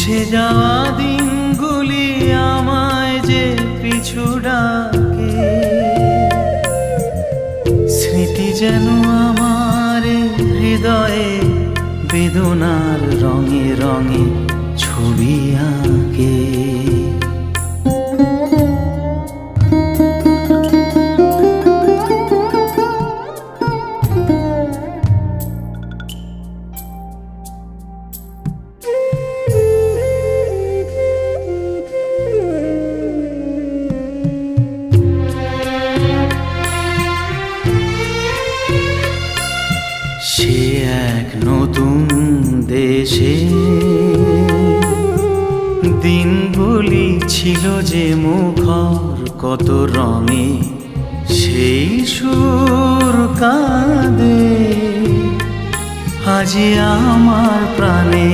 মুছে যাওয়া দিনগুলি আমায় যে পিছু ডাকে, স্মৃতি যেন আমার হৃদয়ে বেদনার রঙে রঙে ছবি আঁকে। সে এক নতুন দেশে দিনগুলি ছিল যে মুখর কত রঙে, সেই সুর কাঁদে আজি আমার প্রাণে।